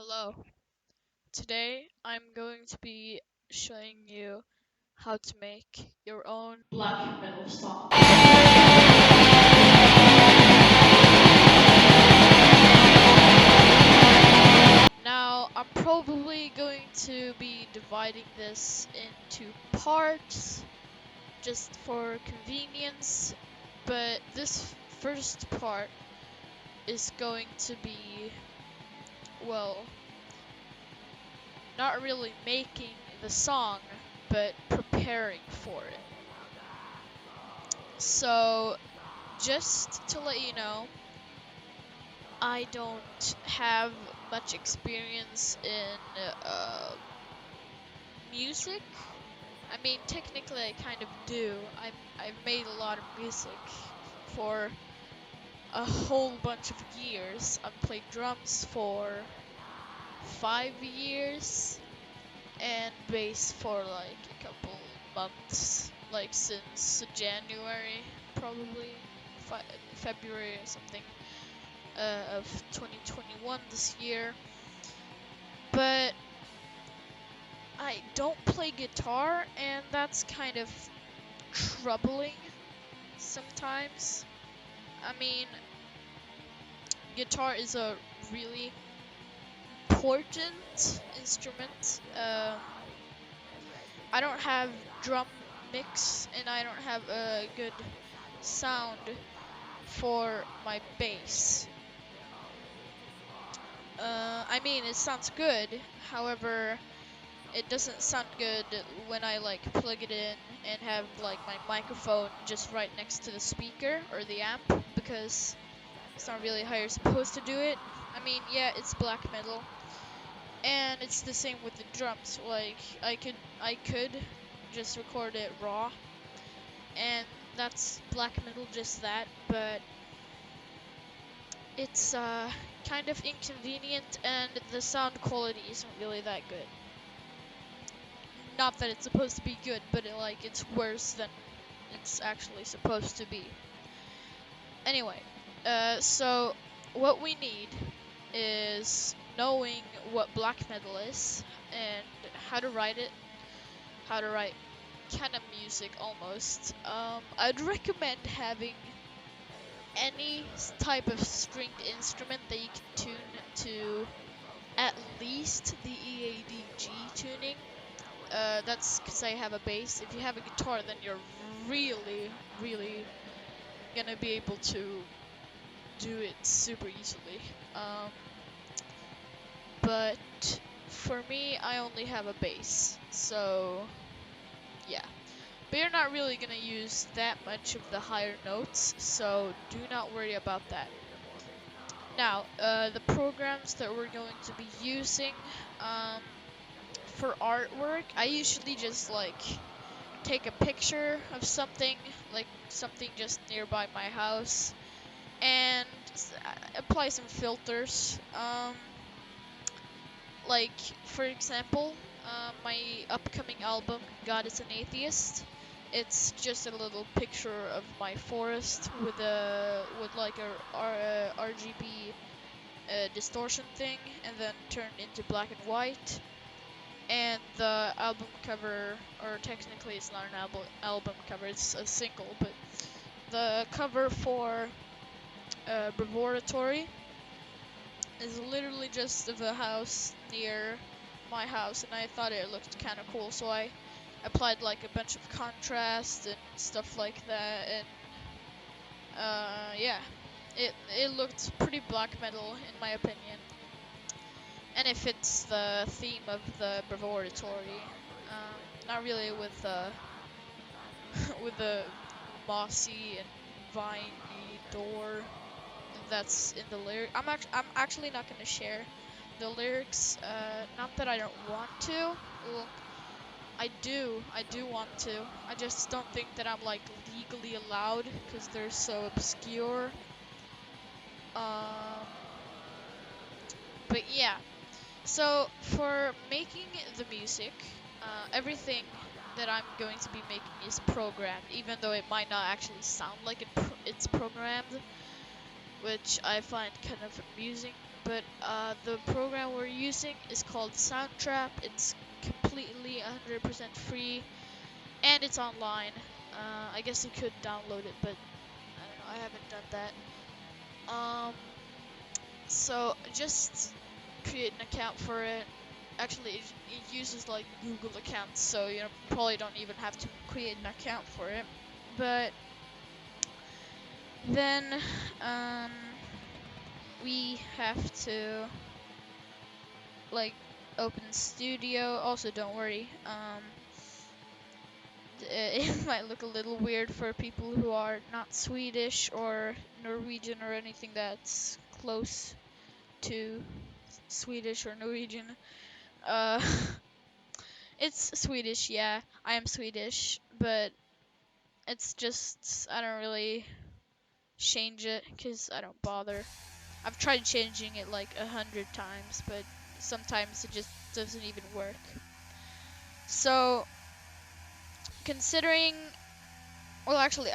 Hello. Today I'm going to be showing you how to make your own black metal song. Now, I'm probably going to be dividing this into parts just for convenience, but this first part is going to be, well, not really making the song, but preparing for it. So, just to let you know, I don't have much experience in music. I mean, technically, I kind of do. I've made a lot of music for a whole bunch of years. I've played drums for 5 years and bass for like a couple months, like since January, probably February or something of 2021 this year. But I don't play guitar, and that's kind of troubling sometimes. I mean, guitar is a really important instrument. I don't have drum mix, and I don't have a good sound for my bass. I mean, it sounds good, however, it doesn't sound good when I like plug it in and have like my microphone just right next to the speaker or the amp, because it's not really how you're supposed to do it. I mean, yeah, it's black metal, and it's the same with the drums. Like I could just record it raw, and that's black metal, just that, but it's kind of inconvenient, and the sound quality isn't really that good. Not that it's supposed to be good, but it's worse than it's actually supposed to be. Anyway, so what we need is knowing what black metal is and how to write it, how to write kind of music almost. I'd recommend having any type of stringed instrument that you can tune to at least the EADG tuning. That's because I have a bass. If you have a guitar, then you're really, really gonna be able to do it super easily. But for me, I only have a bass, so yeah. But you're not really gonna use that much of the higher notes, so do not worry about that. Now, the programs that we're going to be using, for artwork, I usually just take a picture of something, like something just nearby my house, and apply some filters. Like, for example, my upcoming album, God is an Atheist. It's just a little picture of my forest with like a RGB distortion thing, and then turned into black and white. And the album cover, or technically it's not an album cover, it's a single, but the cover for Brevoratory is literally just of a house near my house, and I thought it looked kind of cool, so I applied like a bunch of contrast and stuff like that, and yeah, it looked pretty black metal in my opinion, and it fits the theme of the Brevoratory. Not really with with the mossy and viney door that's in the lyric. I'm actually not gonna share the lyrics. Not that I don't want to. Well, I do want to. I just don't think that I'm like legally allowed because they're so obscure. Um, but yeah. So for making the music, everything that I'm going to be making is programmed, even though it might not actually sound like it's programmed, which I find kind of amusing. but the program we're using is called Soundtrap. It's completely 100% free, and it's online. I guess you could download it, but I don't know. I haven't done that. Um, so just create an account for it. Actually, it uses like Google accounts, so you probably don't even have to create an account for it. But then um, we have to like open studio. Also, don't worry. It might look a little weird for people who are not Swedish or Norwegian or anything that's close to Swedish or Norwegian. Uh, it's Swedish, yeah. I am Swedish, but it's just I don't really change it because I don't bother. I've tried changing it like 100 times, but sometimes it just doesn't even work. So, considering, well, actually,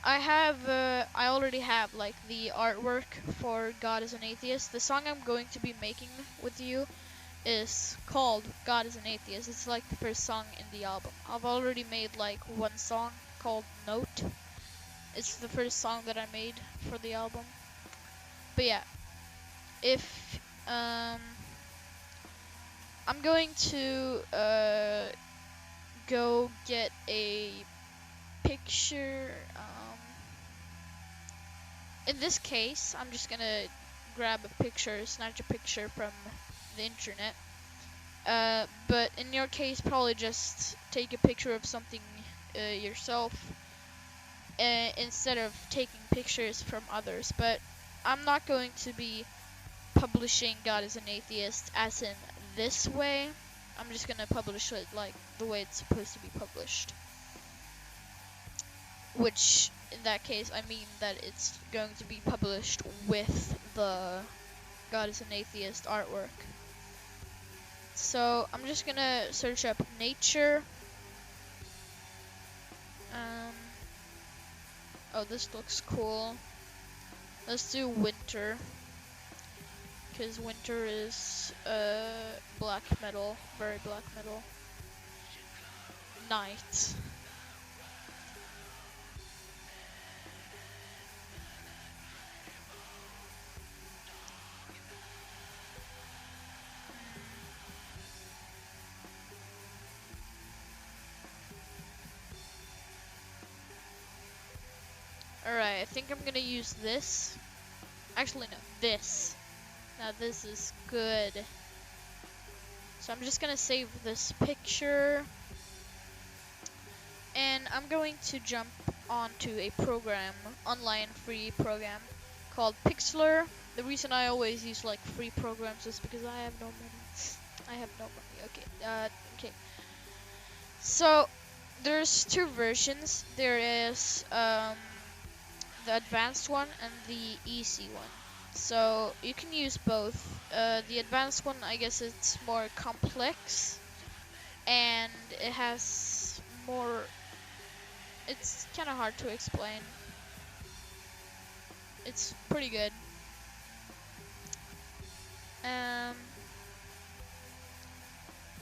I already have like the artwork for God is an Atheist. The song I'm going to be making with you is called God is an Atheist. It's like the first song in the album. I've already made like one song called Note. It's the first song that I made for the album. But yeah, if I'm going to go get a picture. In this case, I'm just gonna grab a picture, snatch a picture from the internet. But in your case, probably just take a picture of something yourself instead of taking pictures from others. But I'm not going to be publishing God is an Atheist as in this way. I'm just gonna publish it like the way it's supposed to be published. Which, in that case, I mean that it's going to be published with the God is an Atheist artwork. So, I'm just gonna search up nature. Oh, this looks cool. Let's do winter. Because winter is, black metal. Very black metal. Night. Alright, I think I'm gonna use this. Actually, no, this. Now this is good. So I'm just gonna save this picture. And I'm going to jump onto a program, online free program, called Pixlr. The reason I always use like free programs is because I have no money. I have no money. Okay. Okay. So there's two versions. There is the advanced one and the easy one. So you can use both. The advanced one, I guess it's more complex, and it has more. It's kind of hard to explain. It's pretty good.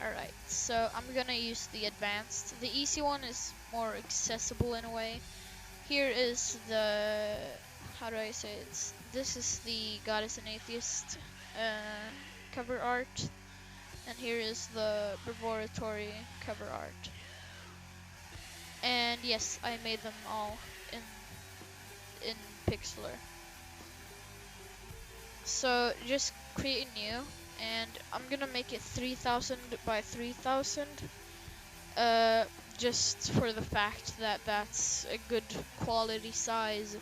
Alright, so I'm gonna use the advanced. The easy one is more accessible in a way. Here is the, how do I say it? This is the God is an Atheist cover art, and here is the Laboratory cover art. And yes, I made them all in Pixlr. So just create a new, and I'm gonna make it 3000 by 3000. Just for the fact that that's a good quality size,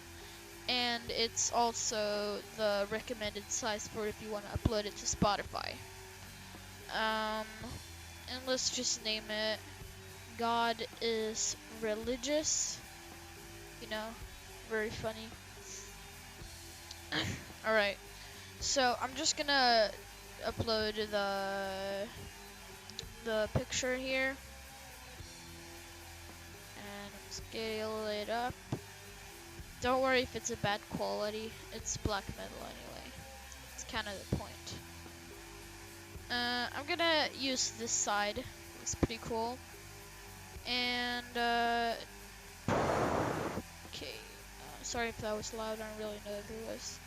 and it's also the recommended size for if you want to upload it to Spotify. And let's just name it God is Religious. You know, very funny. Alright, so I'm just gonna upload the picture here. And scale it up. Don't worry if it's a bad quality, it's black metal anyway. kind of the point. I'm gonna use this side. Looks pretty cool. And okay. Sorry if that was loud. I don't really know if it was.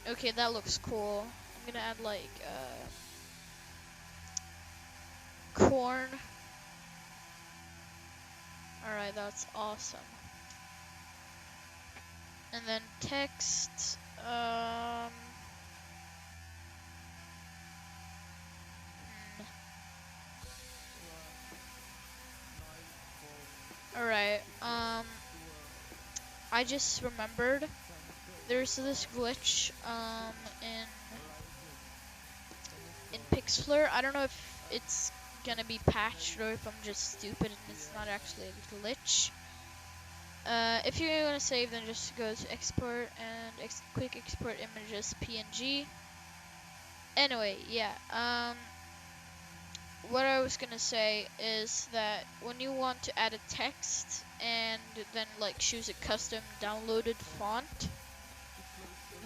Okay, that looks cool. I'm gonna add like corn. Alright, that's awesome. And then text. Alright, I just remembered there's this glitch in Pixlr. I don't know if it's gonna be patched or if I'm just stupid and it's not actually a glitch. If you want to save, then just go to export and quick export images PNG. Anyway, yeah. What I was gonna say is that when you want to add a text and then like choose a custom downloaded font,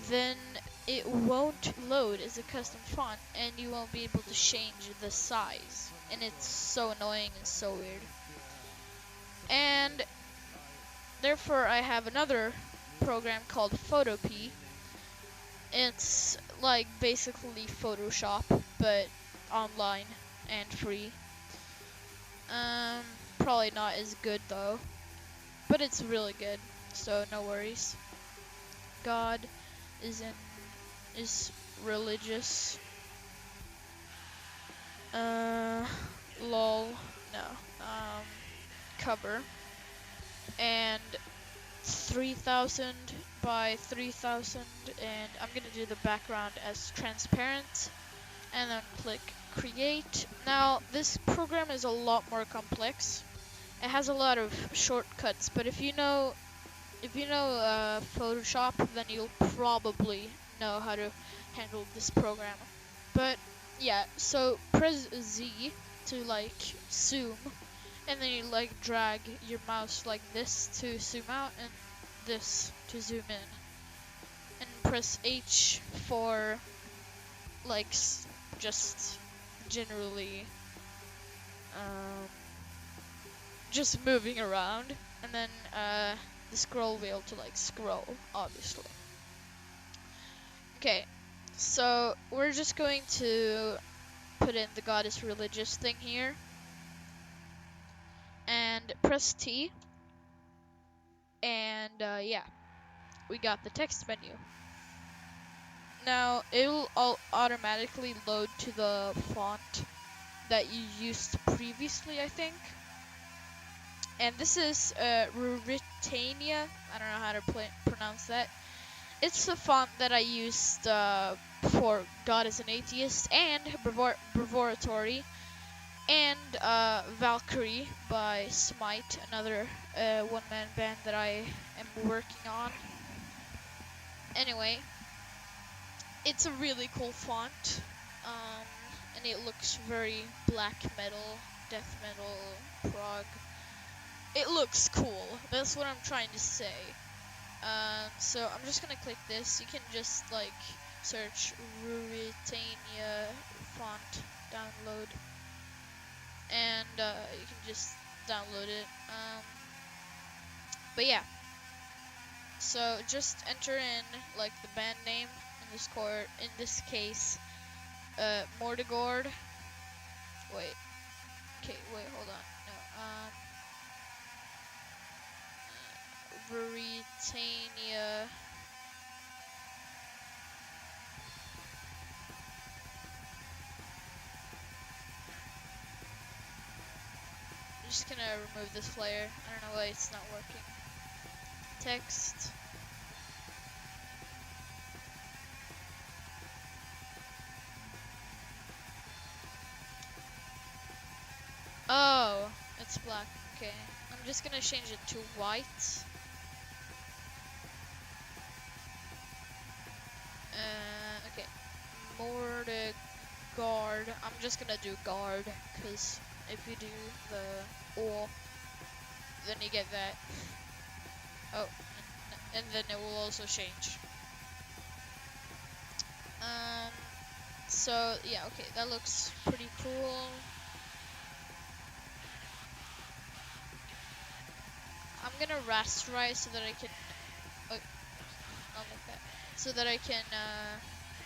then it won't load as a custom font and you won't be able to change the size. And it's so annoying and so weird. And therefore I have another program called Photopea. It's like basically Photoshop, but online and free. Probably not as good though, but it's really good, so no worries. God is religious. Lol, no. Cover and 3000 by 3000, and I'm gonna do the background as transparent, and then click create. Now this program is a lot more complex. It has a lot of shortcuts, but if you know Photoshop, then you'll probably know how to handle this program. But yeah, so press Z to like zoom, and then you like drag your mouse like this to zoom out and this to zoom in, and press H for like just generally just moving around, and then the scroll wheel to like scroll, obviously. Okay, so we're just going to put in the goddess religious thing here and press T, and yeah, we got the text menu. Now it'll automatically load to the font that you used previously, I think. And this is Ruritania. I don't know how to pronounce that. It's the font that I used for God is an Atheist and Brevoratory and Valkyrie by Smite, another one-man band that I am working on. Anyway, it's a really cool font, and it looks very black metal, death metal, prog. It looks cool. That's what I'm trying to say. So I'm just gonna click this. You can just like search Ruritania font download, and you can just download it. But yeah. So just enter in like the band name in this case, Mortigord. Wait. Okay, wait, hold on. No, Ruritania. I'm just gonna remove this layer. I don't know why it's not working. Text. Oh, it's black. Okay. I'm just gonna change it to white. Okay. Mortigard. I'm just gonna do guard, because if you do the or, then you get that. Oh, and then it will also change. Um, so yeah, okay, that looks pretty cool. I'm gonna rasterize so that I can, oh, not like that, so that I can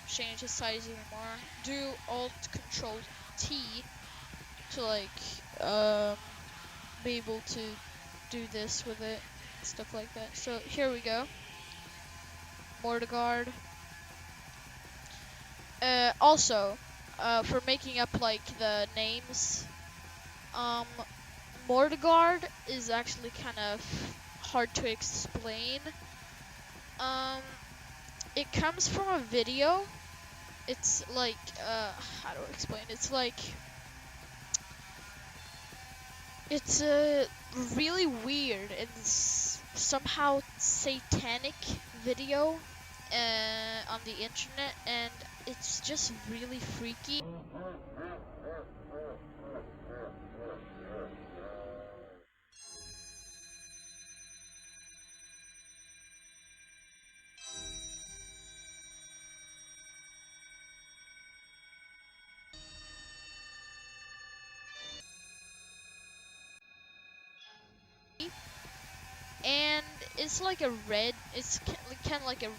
change the size even more. Do Alt Control T to like be able to do this with it, stuff like that. So here we go, Mordegaard. Also, for making up like the names, um, Mordegaard is actually kind of hard to explain. Um, it comes from a video. It's like, how do I explain? It's a really weird and somehow satanic video on the internet, and it's just really freaky. And it's like a red, it's kind of like a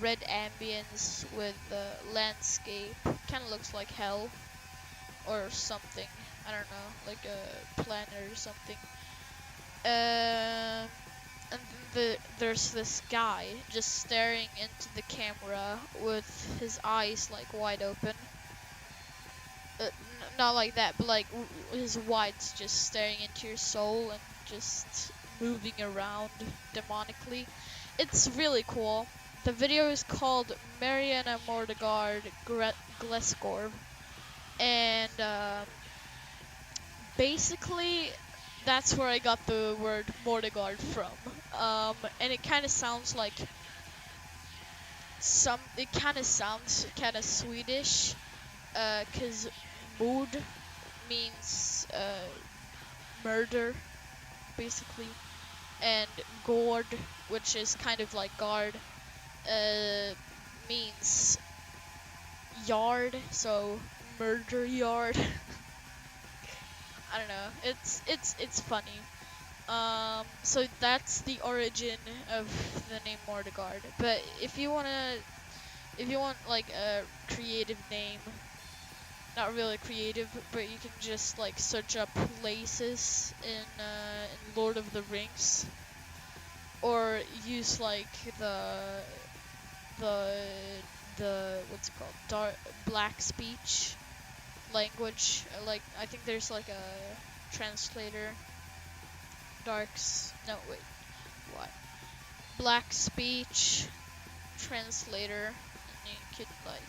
red ambience with the landscape. Kind of looks like hell or something. I don't know, like a planet or something. And there's this guy just staring into the camera with his eyes like wide open. Not like that, but like his whites just staring into your soul and just moving around demonically. It's really cool. The video is called Mariana Mordegaard Glesgorv, and basically that's where I got the word Mordegaard from. And it kind of sounds like it kind of sounds kind of Swedish, cause Mord means murder, basically, and Gord, which is kind of like guard, means yard, so murder yard. I don't know. It's funny. So that's the origin of the name Mordegaard. But if you want like a creative name, not really creative, but you can just like search up places in Lord of the Rings, or use like the what's it called, black speech language. Like I think there's like a translator, no wait, what, black speech translator, and you could like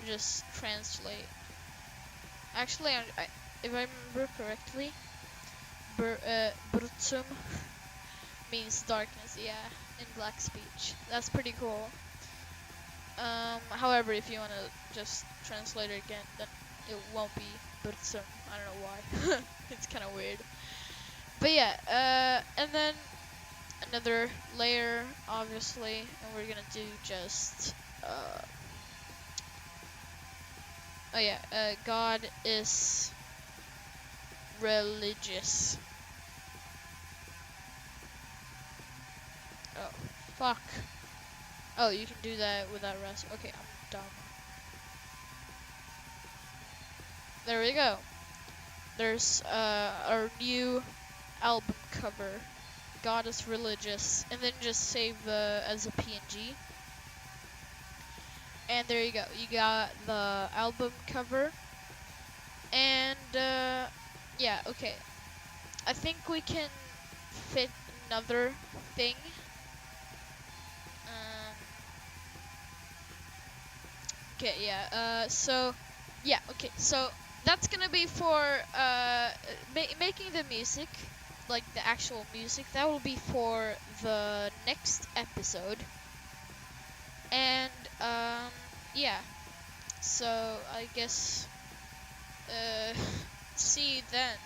just translate. Actually, if I remember correctly, Brutsum means darkness, yeah, in black speech. That's pretty cool. However, if you want to just translate it again, then it won't be Brutsum. I don't know why. It's kind of weird. But yeah, and then another layer, obviously, and we're gonna do just, oh yeah, God is religious. Oh, fuck. Oh, you can do that without rest. Okay, I'm dumb. There we go. There's our new album cover. God is religious, and then just save as a PNG. And there you go. You got the album cover. And yeah, okay. I think we can fit another thing. Um, okay, yeah. So yeah, okay. So that's gonna be for making the music, like the actual music. That will be for the next episode. And yeah. So I guess see you then.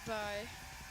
Bye.